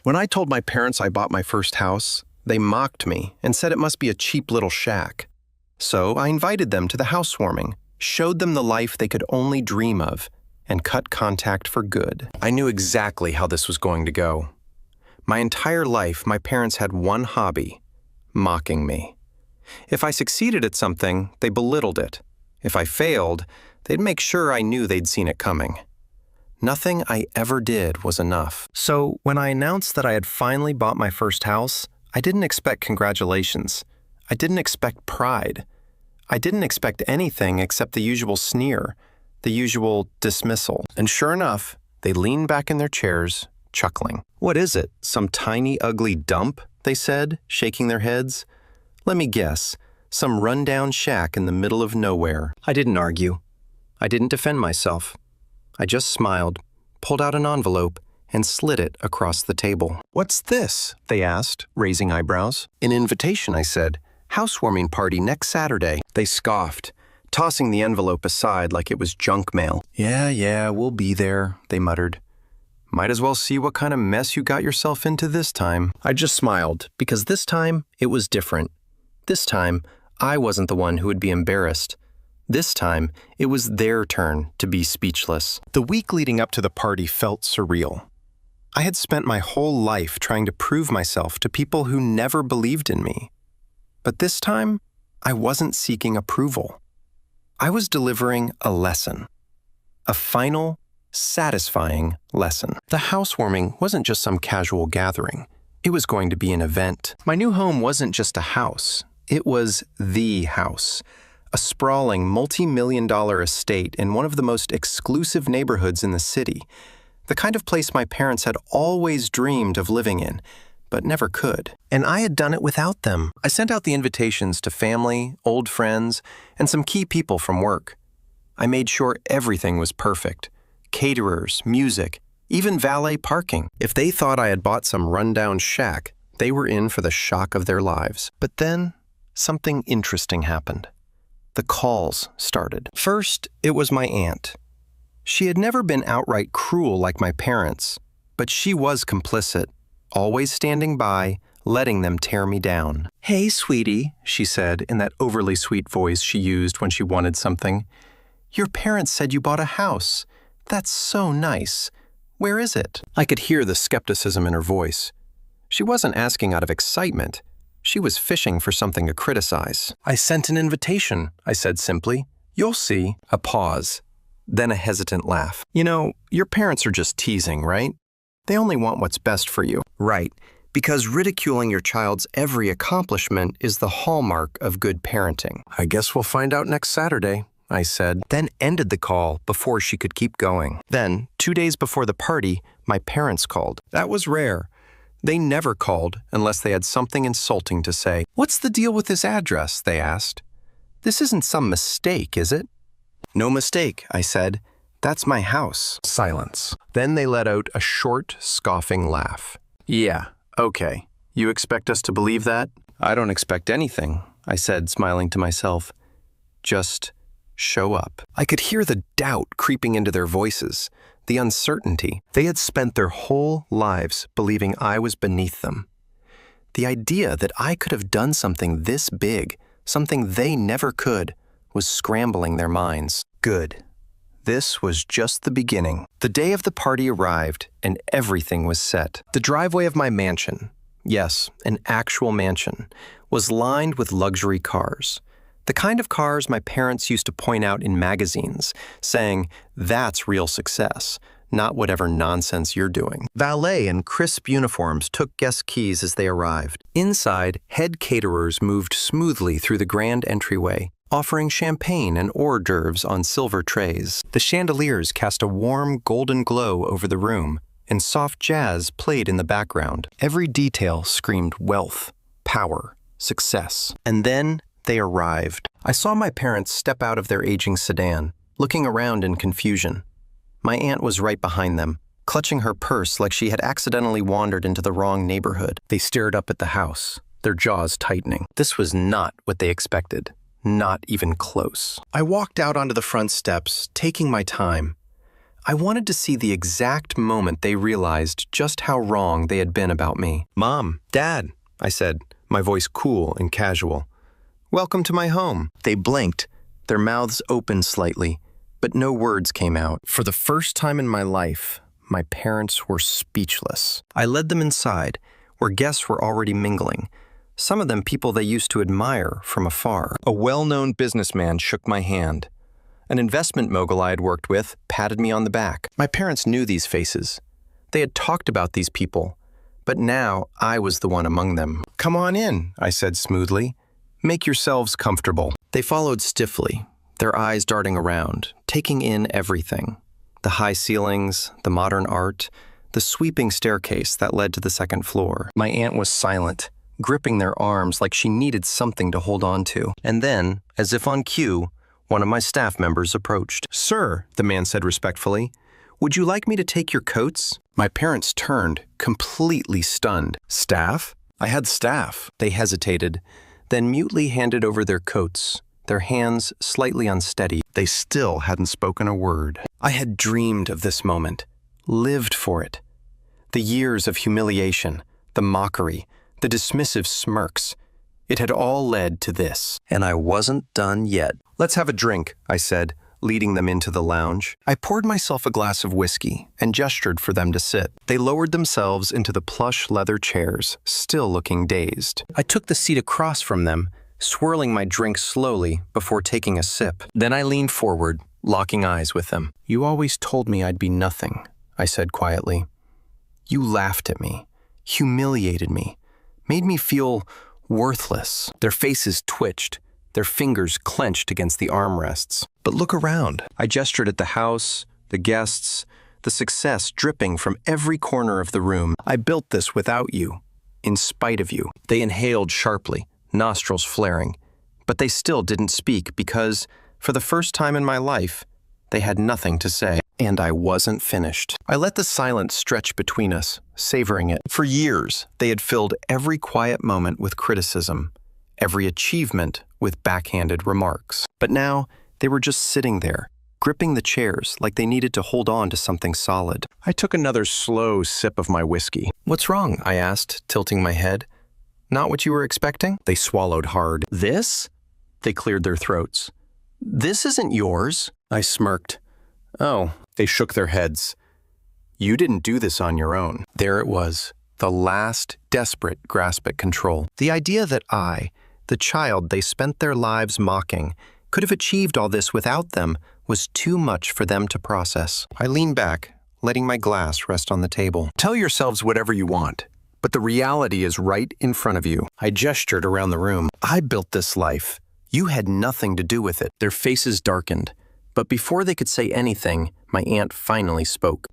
When I told my parents I bought my first house, they mocked me and said it must be a cheap little shack. So I invited them to the housewarming, showed them the life they could only dream of, and cut contact for good. I knew exactly how this was going to go. My entire life, my parents had one hobby: mocking me. If I succeeded at something, they belittled it. If I failed, they'd make sure I knew they'd seen it coming. Nothing I ever did was enough. So when I announced that I had finally bought my first house, I didn't expect congratulations. I didn't expect pride. I didn't expect anything except the usual sneer, the usual dismissal. And sure enough, they leaned back in their chairs, chuckling. "What is it, some tiny, ugly dump?" they said, shaking their heads. "Let me guess, some rundown shack in the middle of nowhere." I didn't argue. I didn't defend myself. I just smiled, pulled out an envelope, and slid it across the table. "What's this?" they asked, raising eyebrows. "An invitation," I said. "Housewarming party next Saturday." They scoffed, tossing the envelope aside like it was junk mail. Yeah, we'll be there," they muttered. "Might as well see what kind of mess you got yourself into this time." I just smiled, because this time it was different. This time, I wasn't the one who would be embarrassed. This time, it was their turn to be speechless. The week leading up to the party felt surreal. I had spent my whole life trying to prove myself to people who never believed in me. But this time, I wasn't seeking approval. I was delivering a lesson. A final, satisfying lesson. The housewarming wasn't just some casual gathering. It was going to be an event. My new home wasn't just a house. It was the house. A sprawling, multi-million-dollar estate in one of the most exclusive neighborhoods in the city. The kind of place my parents had always dreamed of living in, but never could. And I had done it without them. I sent out the invitations to family, old friends, and some key people from work. I made sure everything was perfect. Caterers, music, even valet parking. If they thought I had bought some rundown shack, they were in for the shock of their lives. But then, something interesting happened. The calls started. First, it was my aunt. She had never been outright cruel like my parents, but she was complicit, always standing by, letting them tear me down. "Hey, sweetie," she said in that overly sweet voice she used when she wanted something. "Your parents said you bought a house. That's so nice. Where is it?" I could hear the skepticism in her voice. She wasn't asking out of excitement. She was fishing for something to criticize. "I sent an invitation," I said simply. "You'll see." A pause, then a hesitant laugh. "You know, your parents are just teasing, right? They only want what's best for you." "Right, because ridiculing your child's every accomplishment is the hallmark of good parenting." "I guess we'll find out next Saturday," I said, then ended the call before she could keep going. Then, 2 days before the party, my parents called. That was rare. They never called unless they had something insulting to say. "What's the deal with this address?" they asked. "This isn't some mistake, is it?" "No mistake," I said. "That's my house." Silence. Then they let out a short, scoffing laugh. "Yeah, okay. You expect us to believe that?" "I don't expect anything," I said, smiling to myself. "Just show up." I could hear the doubt creeping into their voices. The uncertainty. They had spent their whole lives believing I was beneath them. The idea that I could have done something this big, something they never could, was scrambling their minds. Good. This was just the beginning. The day of the party arrived, and everything was set. The driveway of my mansion, yes, an actual mansion, was lined with luxury cars. The kind of cars my parents used to point out in magazines, saying, "That's real success, not whatever nonsense you're doing." Valet in crisp uniforms took guest keys as they arrived. Inside, head caterers moved smoothly through the grand entryway, offering champagne and hors d'oeuvres on silver trays. The chandeliers cast a warm, golden glow over the room, and soft jazz played in the background. Every detail screamed wealth, power, success. And then they arrived. I saw my parents step out of their aging sedan, looking around in confusion. My aunt was right behind them, clutching her purse like she had accidentally wandered into the wrong neighborhood. They stared up at the house, their jaws tightening. This was not what they expected, not even close. I walked out onto the front steps, taking my time. I wanted to see the exact moment they realized just how wrong they had been about me. "Mom, Dad," I said, my voice cool and casual. "Welcome to my home." They blinked, their mouths opened slightly, but no words came out. For the first time in my life, my parents were speechless. I led them inside, where guests were already mingling, some of them people they used to admire from afar. A well-known businessman shook my hand. An investment mogul I had worked with patted me on the back. My parents knew these faces. They had talked about these people, but now I was the one among them. "Come on in," I said smoothly. "Make yourselves comfortable." They followed stiffly, their eyes darting around, taking in everything. The high ceilings, the modern art, the sweeping staircase that led to the second floor. My aunt was silent, gripping their arms like she needed something to hold on to. And then, as if on cue, one of my staff members approached. "Sir," the man said respectfully, "would you like me to take your coats?" My parents turned, completely stunned. "Staff?" I had staff. They hesitated, then mutely handed over their coats, their hands slightly unsteady. They still hadn't spoken a word. I had dreamed of this moment, lived for it. The years of humiliation, the mockery, the dismissive smirks, it had all led to this. And I wasn't done yet. "Let's have a drink," I said, leading them into the lounge. I poured myself a glass of whiskey and gestured for them to sit. They lowered themselves into the plush leather chairs, still looking dazed. I took the seat across from them, swirling my drink slowly before taking a sip. Then I leaned forward, locking eyes with them. "You always told me I'd be nothing," I said quietly. "You laughed at me, humiliated me, made me feel worthless." Their faces twitched, their fingers clenched against the armrests. "But look around." I gestured at the house, the guests, the success dripping from every corner of the room. "I built this without you, in spite of you." They inhaled sharply, nostrils flaring, but they still didn't speak because, for the first time in my life, they had nothing to say. And I wasn't finished. I let the silence stretch between us, savoring it. For years, they had filled every quiet moment with criticism, every achievement with backhanded remarks. But now, they were just sitting there, gripping the chairs like they needed to hold on to something solid. I took another slow sip of my whiskey. "What's wrong?" I asked, tilting my head. "Not what you were expecting?" They swallowed hard. "This?" They cleared their throats. "This isn't yours." I smirked. "Oh." They shook their heads. "You didn't do this on your own." There it was, the last desperate grasp at control. The idea that I, the child they spent their lives mocking, could have achieved all this without them was too much for them to process. I leaned back, letting my glass rest on the table. "Tell yourselves whatever you want, but the reality is right in front of you." I gestured around the room. "I built this life. You had nothing to do with it." Their faces darkened, but before they could say anything, my aunt finally spoke.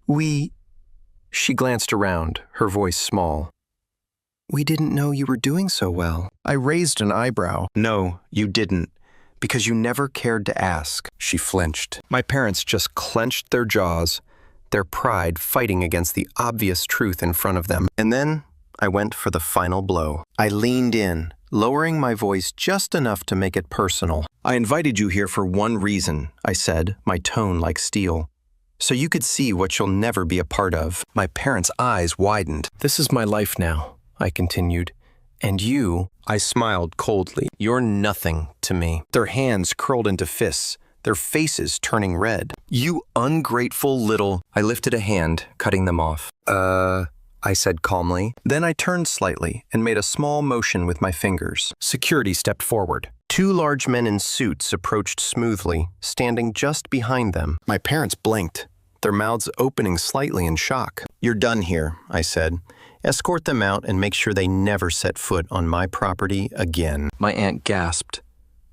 She glanced around, her voice small. "We didn't know you were doing so well." I raised an eyebrow. "No, you didn't, because you never cared to ask." She flinched. My parents just clenched their jaws, their pride fighting against the obvious truth in front of them. And then I went for the final blow. I leaned in, lowering my voice just enough to make it personal. "I invited you here for one reason," I said, my tone like steel. "So you could see what you'll never be a part of." My parents' eyes widened. "This is my life now," I continued. "And you," I smiled coldly, "you're nothing to me." Their hands curled into fists, their faces turning red. "You ungrateful little—" I lifted a hand, cutting them off. I said calmly. Then I turned slightly and made a small motion with my fingers. Security stepped forward. Two large men in suits approached smoothly, standing just behind them. My parents blinked, their mouths opening slightly in shock. "You're done here," I said. "Escort them out and make sure they never set foot on my property again." My aunt gasped.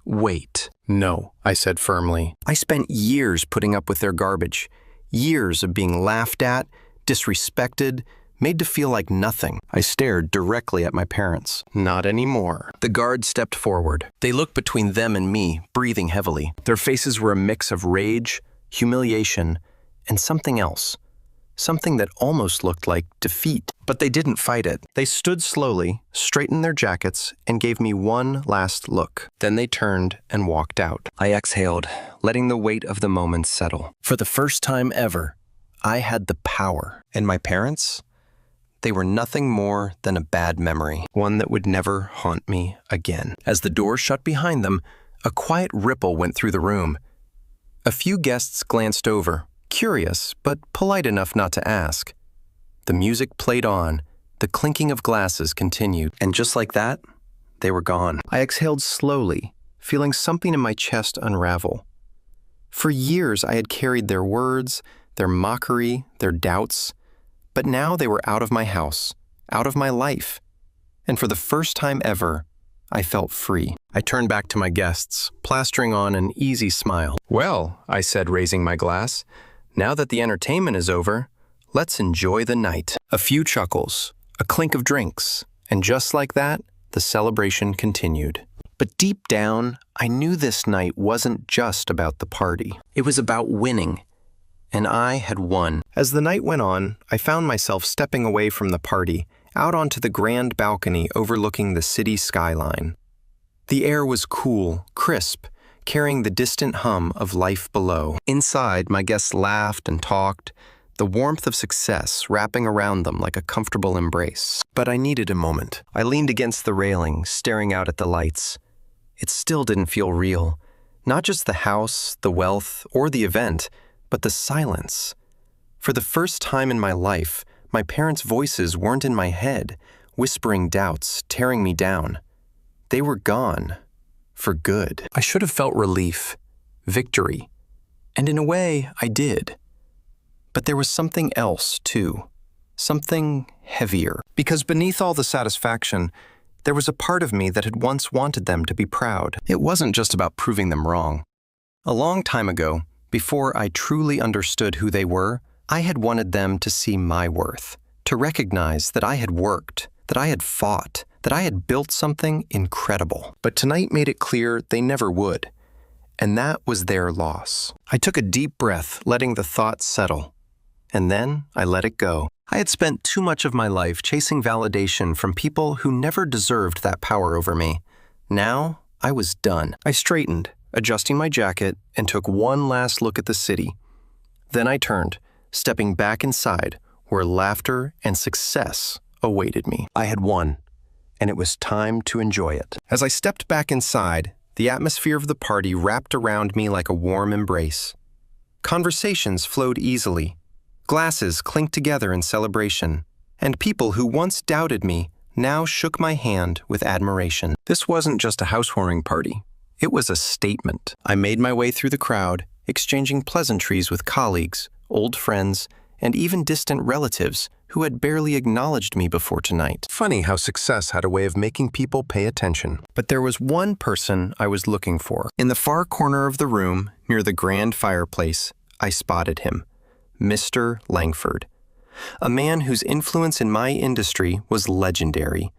"Wait." "No," I said firmly. "I spent years putting up with their garbage, years of being laughed at, disrespected, made to feel like nothing." I stared directly at my parents. "Not anymore." The guard stepped forward. They looked between them and me, breathing heavily. Their faces were a mix of rage, humiliation, and something else. Something that almost looked like defeat. But they didn't fight it. They stood slowly, straightened their jackets, and gave me one last look. Then they turned and walked out. I exhaled, letting the weight of the moment settle. For the first time ever, I had the power. And my parents? They were nothing more than a bad memory, one that would never haunt me again. As the door shut behind them, a quiet ripple went through the room. A few guests glanced over, curious but polite enough not to ask. The music played on, the clinking of glasses continued, and just like that, they were gone. I exhaled slowly, feeling something in my chest unravel. For years I had carried their words, their mockery, their doubts, but now they were out of my house, out of my life, and for the first time ever, I felt free. I turned back to my guests, plastering on an easy smile. "Well," I said, raising my glass, "now that the entertainment is over, let's enjoy the night." A few chuckles, a clink of drinks, and just like that, the celebration continued. But deep down, I knew this night wasn't just about the party. It was about winning, and I had won. As the night went on, I found myself stepping away from the party, out onto the grand balcony overlooking the city skyline. The air was cool, crisp, carrying the distant hum of life below. Inside, my guests laughed and talked, the warmth of success wrapping around them like a comfortable embrace. But I needed a moment. I leaned against the railing, staring out at the lights. It still didn't feel real. Not just the house, the wealth, or the event, but the silence. For the first time in my life, my parents' voices weren't in my head, whispering doubts, tearing me down. They were gone. For good. I should have felt relief, victory. And in a way, I did. But there was something else, too. Something heavier. Because beneath all the satisfaction, there was a part of me that had once wanted them to be proud. It wasn't just about proving them wrong. A long time ago, before I truly understood who they were, I had wanted them to see my worth, to recognize that I had worked, that I had fought, that I had built something incredible. But tonight made it clear they never would, and that was their loss. I took a deep breath, letting the thought settle, and then I let it go. I had spent too much of my life chasing validation from people who never deserved that power over me. Now, I was done. I straightened, adjusting my jacket, and took one last look at the city. Then I turned, stepping back inside, where laughter and success awaited me. I had won, and it was time to enjoy it. As I stepped back inside, the atmosphere of the party wrapped around me like a warm embrace. Conversations flowed easily. Glasses clinked together in celebration, and people who once doubted me now shook my hand with admiration. This wasn't just a housewarming party. It was a statement. I made my way through the crowd, exchanging pleasantries with colleagues, old friends, and even distant relatives who had barely acknowledged me before tonight. Funny how success had a way of making people pay attention. But there was one person I was looking for. In the far corner of the room, near the grand fireplace, I spotted him. Mr. Langford, a man whose influence in my industry was legendary.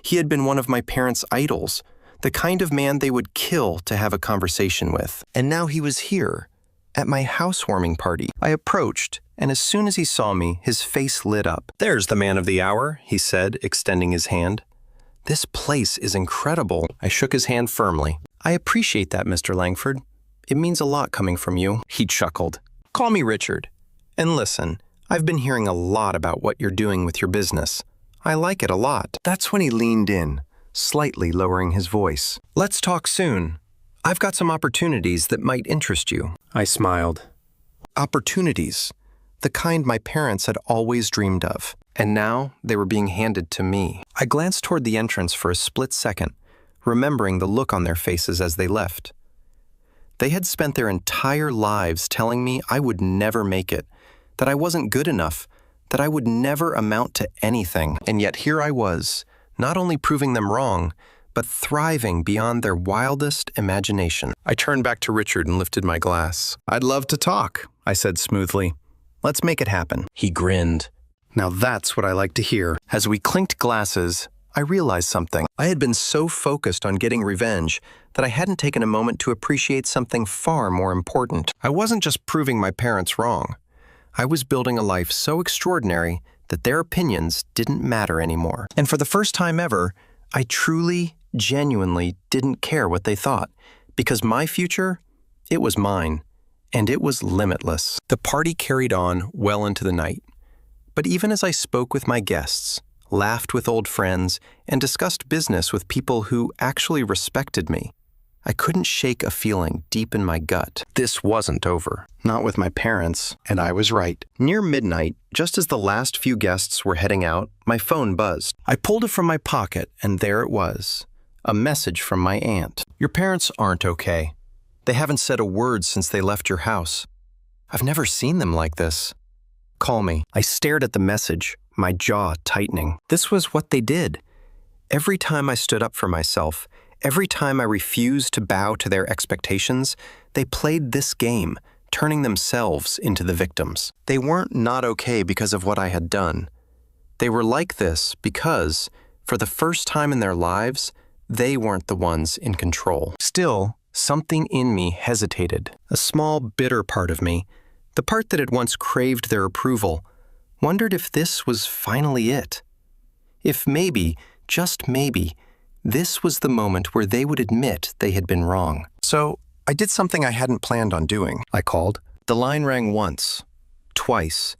He had been one of my parents' idols, the kind of man they would kill to have a conversation with. And now he was here, at my housewarming party. I approached, and as soon as he saw me, his face lit up. "There's the man of the hour," he said, extending his hand. "This place is incredible." I shook his hand firmly. "I appreciate that, Mr. Langford. It means a lot coming from you." He chuckled. "Call me Richard. And listen, I've been hearing a lot about what you're doing with your business. I like it a lot." That's when he leaned in, slightly lowering his voice. "Let's talk soon. I've got some opportunities that might interest you." I smiled. Opportunities, the kind my parents had always dreamed of. And now they were being handed to me. I glanced toward the entrance for a split second, remembering the look on their faces as they left. They had spent their entire lives telling me I would never make it, that I wasn't good enough, that I would never amount to anything. And yet here I was, not only proving them wrong, but thriving beyond their wildest imagination. I turned back to Richard and lifted my glass. "I'd love to talk," I said smoothly. "Let's make it happen." He grinned. "Now that's what I like to hear." As we clinked glasses, I realized something. I had been so focused on getting revenge that I hadn't taken a moment to appreciate something far more important. I wasn't just proving my parents wrong. I was building a life so extraordinary that their opinions didn't matter anymore. And for the first time ever, I truly, genuinely didn't care what they thought, because my future, it was mine, and it was limitless. The party carried on well into the night. But even as I spoke with my guests, laughed with old friends, and discussed business with people who actually respected me, I couldn't shake a feeling deep in my gut. This wasn't over. Not with my parents, and I was right. Near midnight, just as the last few guests were heading out, my phone buzzed. I pulled it from my pocket, and there it was. A message from my aunt. Your parents aren't okay. They haven't said a word since they left your house. I've never seen them like this. Call me. I stared at the message, my jaw tightening. This was what they did. Every time I stood up for myself, every time I refused to bow to their expectations, they played this game, turning themselves into the victims. They weren't not okay because of what I had done. They were like this because, for the first time in their lives, they weren't the ones in control. Still, something in me hesitated. A small, bitter part of me, the part that had once craved their approval, wondered if this was finally it. If maybe, just maybe, this was the moment where they would admit they had been wrong. So, I did something I hadn't planned on doing. I called. The line rang once, twice.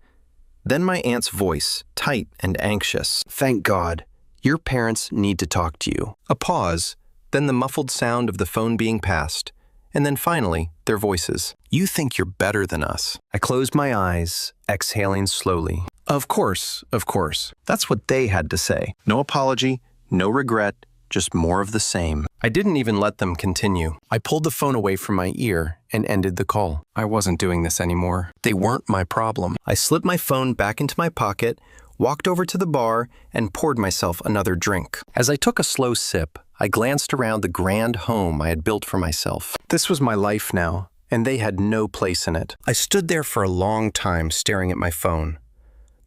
Then my aunt's voice, tight and anxious. Thank God. Your parents need to talk to you. A pause, then the muffled sound of the phone being passed, and then finally, their voices. You think you're better than us. I closed my eyes, exhaling slowly. Of course, of course. That's what they had to say. No apology, no regret, just more of the same. I didn't even let them continue. I pulled the phone away from my ear and ended the call. I wasn't doing this anymore. They weren't my problem. I slipped my phone back into my pocket, walked over to the bar, and poured myself another drink. As I took a slow sip, I glanced around the grand home I had built for myself. This was my life now, and they had no place in it. I stood there for a long time staring at my phone.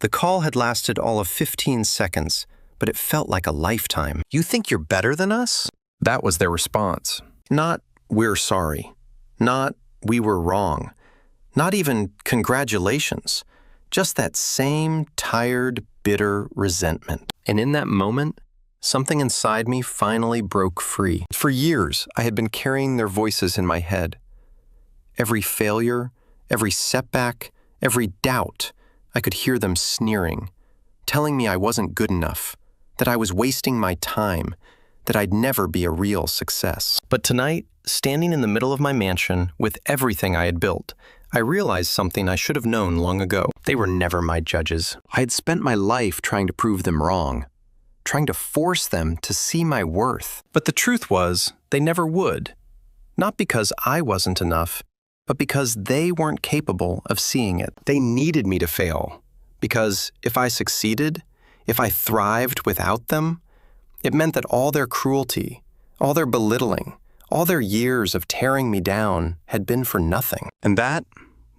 The call had lasted all of 15 seconds, but it felt like a lifetime. You think you're better than us? That was their response. Not, we're sorry. Not, we were wrong. Not even, congratulations. Just that same tired, bitter resentment. And in that moment, something inside me finally broke free. For years, I had been carrying their voices in my head. Every failure, every setback, every doubt, I could hear them sneering, telling me I wasn't good enough, that I was wasting my time, that I'd never be a real success. But tonight, standing in the middle of my mansion with everything I had built, I realized something I should have known long ago. They were never my judges. I had spent my life trying to prove them wrong, trying to force them to see my worth. But the truth was, they never would. Not because I wasn't enough, but because they weren't capable of seeing it. They needed me to fail, because if I succeeded, if I thrived without them, it meant that all their cruelty, all their belittling, all their years of tearing me down had been for nothing. And that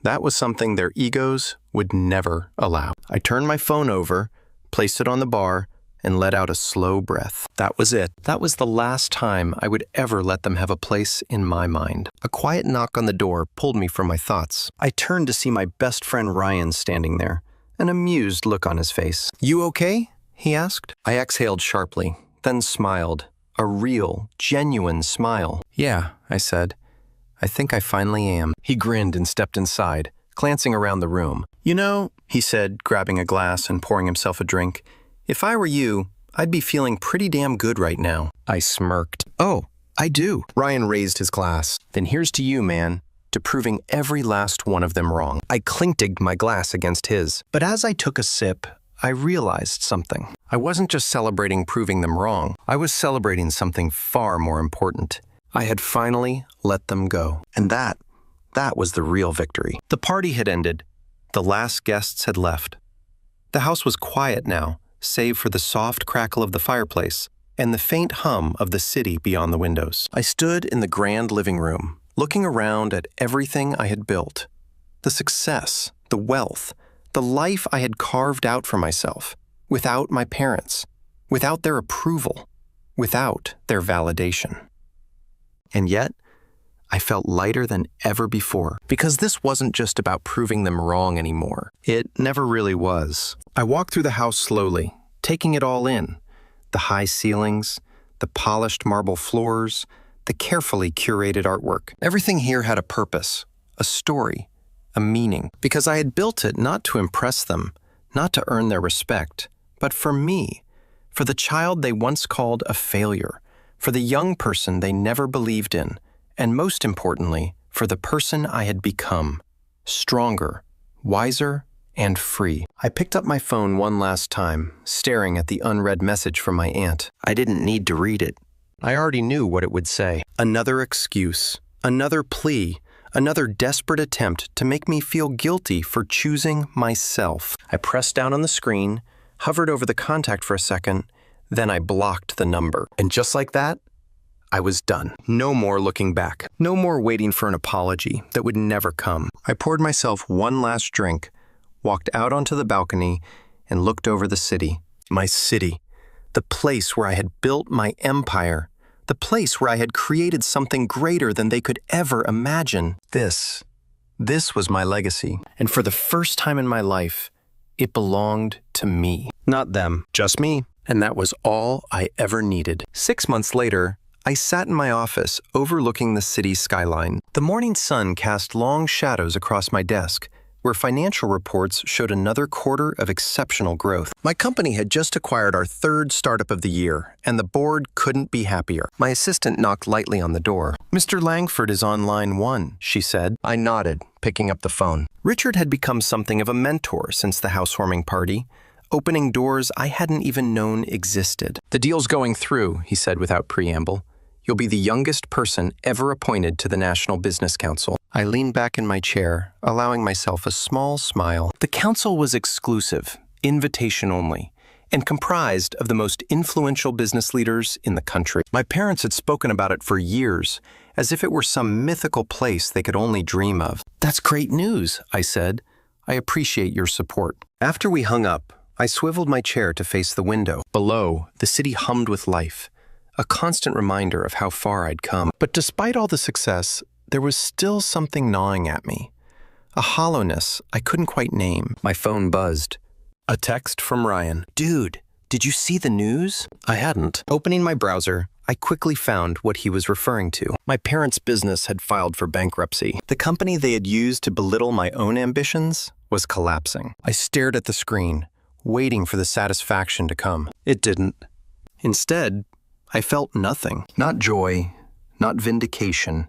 was something their egos would never allow. I turned my phone over, placed it on the bar, and let out a slow breath. That was it. That was the last time I would ever let them have a place in my mind. A quiet knock on the door pulled me from my thoughts. I turned to see my best friend Ryan standing there, an amused look on his face. You okay? He asked. I exhaled sharply, then smiled. A real, genuine smile. Yeah, I said. I think I finally am. He grinned and stepped inside, glancing around the room. You know, he said, grabbing a glass and pouring himself a drink, if I were you, I'd be feeling pretty damn good right now. I smirked. Oh, I do. Ryan raised his glass. Then here's to you, man, to proving every last one of them wrong. I clinked my glass against his. But as I took a sip, I realized something. I wasn't just celebrating proving them wrong. I was celebrating something far more important. I had finally let them go. And that was the real victory. The party had ended. The last guests had left. The house was quiet now, save for the soft crackle of the fireplace and the faint hum of the city beyond the windows. I stood in the grand living room, looking around at everything I had built. The success, the wealth, the life I had carved out for myself, without my parents, without their approval, without their validation. And yet, I felt lighter than ever before, because this wasn't just about proving them wrong anymore. It never really was. I walked through the house slowly, taking it all in. The high ceilings, the polished marble floors, the carefully curated artwork. Everything here had a purpose, a story, a meaning, because I had built it not to impress them, not to earn their respect, but for me, for the child they once called a failure, for the young person they never believed in, and most importantly, for the person I had become, stronger, wiser, and free. I picked up my phone one last time, staring at the unread message from my aunt. I didn't need to read it. I already knew what it would say. Another excuse, another plea, another desperate attempt to make me feel guilty for choosing myself. I pressed down on the screen, hovered over the contact for a second, then I blocked the number. And just like that, I was done. No more looking back. No more waiting for an apology that would never come. I poured myself one last drink, walked out onto the balcony, and looked over the city. My city. The place where I had built my empire. The place where I had created something greater than they could ever imagine. This was my legacy. And for the first time in my life, it belonged to me. Not them, just me. And that was all I ever needed. 6 months later, I sat in my office overlooking the city's skyline. The morning sun cast long shadows across my desk, where financial reports showed another quarter of exceptional growth. My company had just acquired our third startup of the year, and the board couldn't be happier. My assistant knocked lightly on the door. "Mr. Langford is on line 1, she said. I nodded, picking up the phone. Richard had become something of a mentor since the housewarming party, opening doors I hadn't even known existed. "The deal's going through," he said without preamble. "You'll be the youngest person ever appointed to the National Business Council." I leaned back in my chair, allowing myself a small smile. The council was exclusive, invitation only, and comprised of the most influential business leaders in the country. My parents had spoken about it for years, as if it were some mythical place they could only dream of. "That's great news," I said. "I appreciate your support." After we hung up, I swiveled my chair to face the window. Below, the city hummed with life, a constant reminder of how far I'd come. But despite all the success, there was still something gnawing at me, a hollowness I couldn't quite name. My phone buzzed. A text from Ryan. "Dude, did you see the news?" I hadn't. Opening my browser, I quickly found what he was referring to. My parents' business had filed for bankruptcy. The company they had used to belittle my own ambitions was collapsing. I stared at the screen, waiting for the satisfaction to come. It didn't. Instead, I felt nothing. Not joy, not vindication,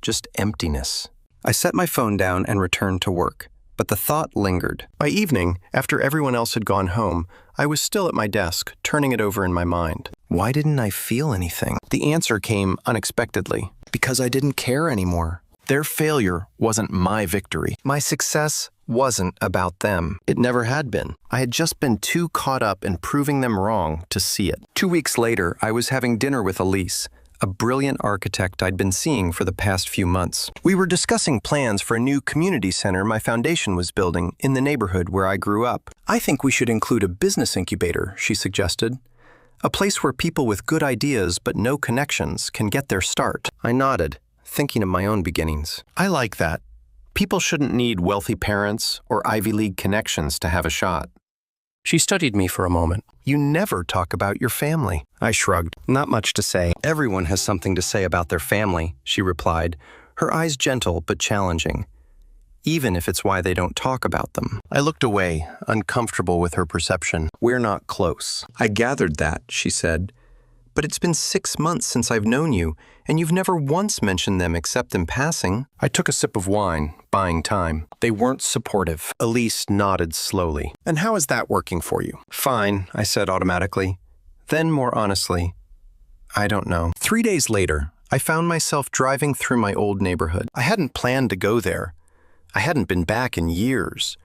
just emptiness. I set my phone down and returned to work, but the thought lingered. By evening, after everyone else had gone home, I was still at my desk, turning it over in my mind. Why didn't I feel anything? The answer came unexpectedly. Because I didn't care anymore. Their failure wasn't my victory. My success wasn't about them. It never had been. I had just been too caught up in proving them wrong to see it. 2 weeks later, I was having dinner with Elise, a brilliant architect I'd been seeing for the past few months. We were discussing plans for a new community center my foundation was building in the neighborhood where I grew up. "I think we should include a business incubator," she suggested. "A place where people with good ideas but no connections can get their start." I nodded, thinking of my own beginnings. I like that. People shouldn't need wealthy parents or Ivy League connections to have a shot. She studied me for a moment. "You never talk about your family." I shrugged. "Not much to say. Everyone has something to say about their family," she replied, her eyes gentle but challenging, even if it's why they don't talk about them. I looked away, uncomfortable with her perception. "We're not close." "I gathered that," she said. "But it's been 6 months since I've known you, and you've never once mentioned them except in passing." I took a sip of wine, buying time. They weren't supportive. Elise nodded slowly. "And how is that working for you?" "Fine," I said automatically. Then, more honestly, "I don't know." 3 days later, I found myself driving through my old neighborhood. I hadn't planned to go there. I hadn't been back in years.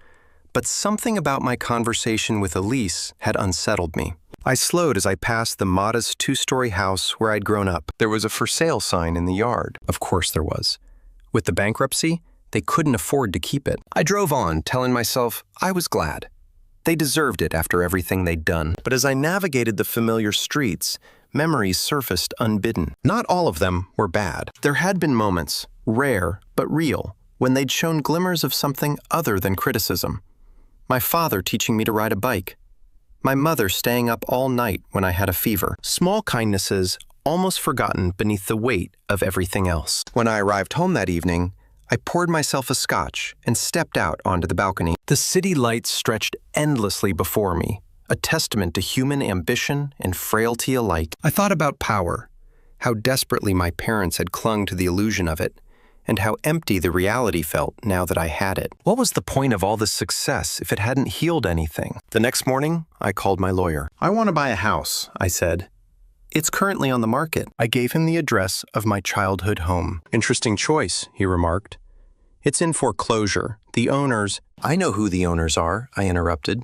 But something about my conversation with Elise had unsettled me. I slowed as I passed the modest 2-story house where I'd grown up. There was a for sale sign in the yard. Of course there was. With the bankruptcy, they couldn't afford to keep it. I drove on, telling myself I was glad. They deserved it after everything they'd done. But as I navigated the familiar streets, memories surfaced unbidden. Not all of them were bad. There had been moments, rare but real, when they'd shown glimmers of something other than criticism. My father teaching me to ride a bike. My mother staying up all night when I had a fever. Small kindnesses almost forgotten beneath the weight of everything else. When I arrived home that evening, I poured myself a scotch and stepped out onto the balcony. The city lights stretched endlessly before me, a testament to human ambition and frailty alike. I thought about power, how desperately my parents had clung to the illusion of it, and how empty the reality felt now that I had it. What was the point of all this success if it hadn't healed anything? The next morning, I called my lawyer. "I want to buy a house," I said. "It's currently on the market." I gave him the address of my childhood home. "Interesting choice," he remarked. "It's in foreclosure. The owners—" "I know who the owners are," I interrupted.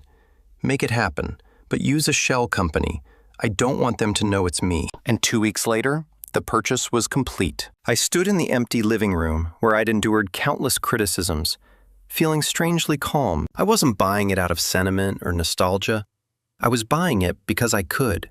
"Make it happen, but use a shell company. I don't want them to know it's me." And 2 weeks later, the purchase was complete. I stood in the empty living room where I'd endured countless criticisms, feeling strangely calm. I wasn't buying it out of sentiment or nostalgia. I was buying it because I could,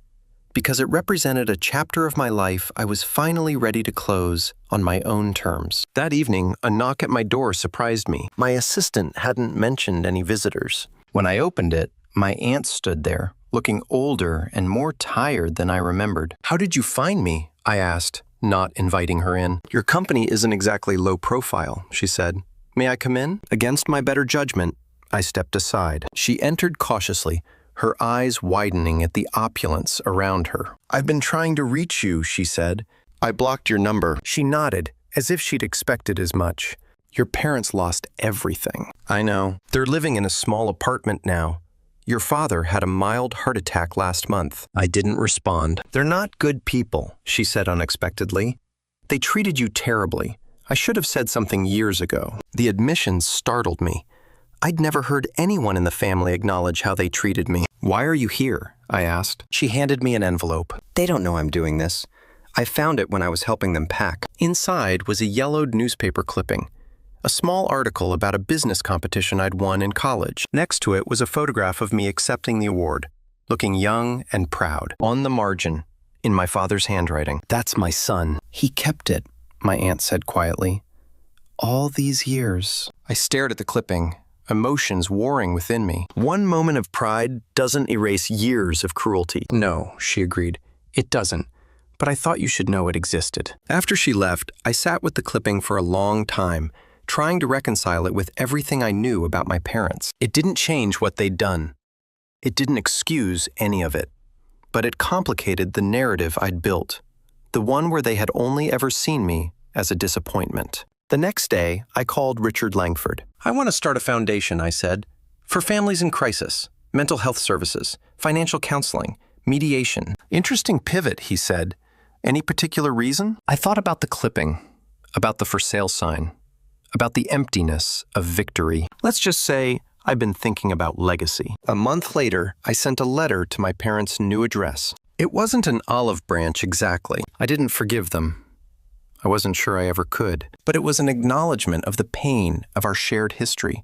because it represented a chapter of my life I was finally ready to close on my own terms. That evening, a knock at my door surprised me. My assistant hadn't mentioned any visitors. When I opened it, my aunt stood there, looking older and more tired than I remembered. "How did you find me?" I asked, not inviting her in. "Your company isn't exactly low profile," she said. "May I come in?" Against my better judgment, I stepped aside. She entered cautiously, her eyes widening at the opulence around her. "I've been trying to reach you," she said. "I blocked your number." She nodded, as if she'd expected as much. "Your parents lost everything." "I know. They're living in a small apartment now. Your father had a mild heart attack last month." I didn't respond. "They're not good people," she said unexpectedly. "They treated you terribly. I should have said something years ago." The admission startled me. I'd never heard anyone in the family acknowledge how they treated me. "Why are you here?" I asked. She handed me an envelope. "They don't know I'm doing this. I found it when I was helping them pack." Inside was a yellowed newspaper clipping, a small article about a business competition I'd won in college. Next to it was a photograph of me accepting the award, looking young and proud. On the margin, in my father's handwriting, "That's my son. He kept it," my aunt said quietly. "All these years." I stared at the clipping, emotions warring within me. "One moment of pride doesn't erase years of cruelty." "No," she agreed. "It doesn't. But I thought you should know it existed." After she left, I sat with the clipping for a long time, trying to reconcile it with everything I knew about my parents. It didn't change what they'd done. It didn't excuse any of it. But it complicated the narrative I'd built, the one where they had only ever seen me as a disappointment. The next day, I called Richard Langford. "I want to start a foundation," I said, "for families in crisis, mental health services, financial counseling, mediation." "Interesting pivot," he said. "Any particular reason?" I thought about the clipping, about the for sale sign, about the emptiness of victory. Let's just say I've been thinking about legacy. A month later, I sent a letter to my parents' new address. It wasn't an olive branch exactly. I didn't forgive them. I wasn't sure I ever could. But it was an acknowledgement of the pain of our shared history,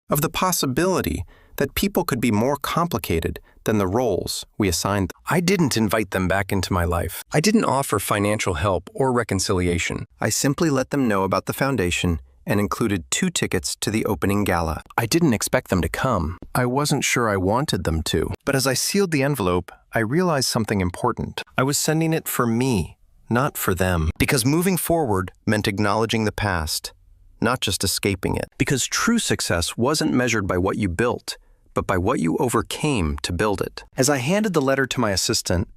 of the possibility that people could be more complicated than the roles we assigned them. I didn't invite them back into my life. I didn't offer financial help or reconciliation. I simply let them know about the foundation and included 2 tickets to the opening gala. I didn't expect them to come. I wasn't sure I wanted them to. But as I sealed the envelope, I realized something important. I was sending it for me, not for them. Because moving forward meant acknowledging the past, not just escaping it. Because true success wasn't measured by what you built, but by what you overcame to build it. As I handed the letter to my assistant,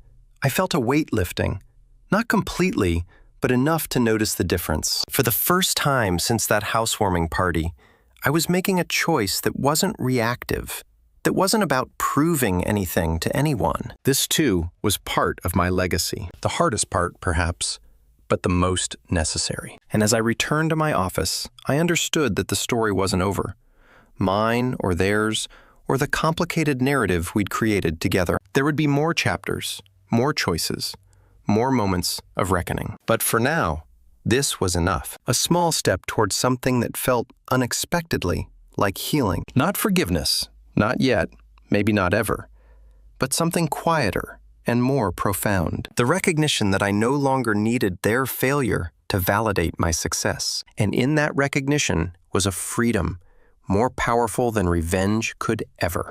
I felt a weight lifting. Not completely, but enough to notice the difference. For the first time since that housewarming party, I was making a choice that wasn't reactive, that wasn't about proving anything to anyone. This, too, was part of my legacy. The hardest part, perhaps, but the most necessary. And as I returned to my office, I understood that the story wasn't over. Mine or theirs, or the complicated narrative we'd created together. There would be more chapters, more choices, more moments of reckoning. But for now, this was enough. A small step towards something that felt unexpectedly like healing. Not forgiveness, not yet, maybe not ever, but something quieter and more profound. The recognition that I no longer needed their failure to validate my success. And in that recognition was a freedom more powerful than revenge could ever.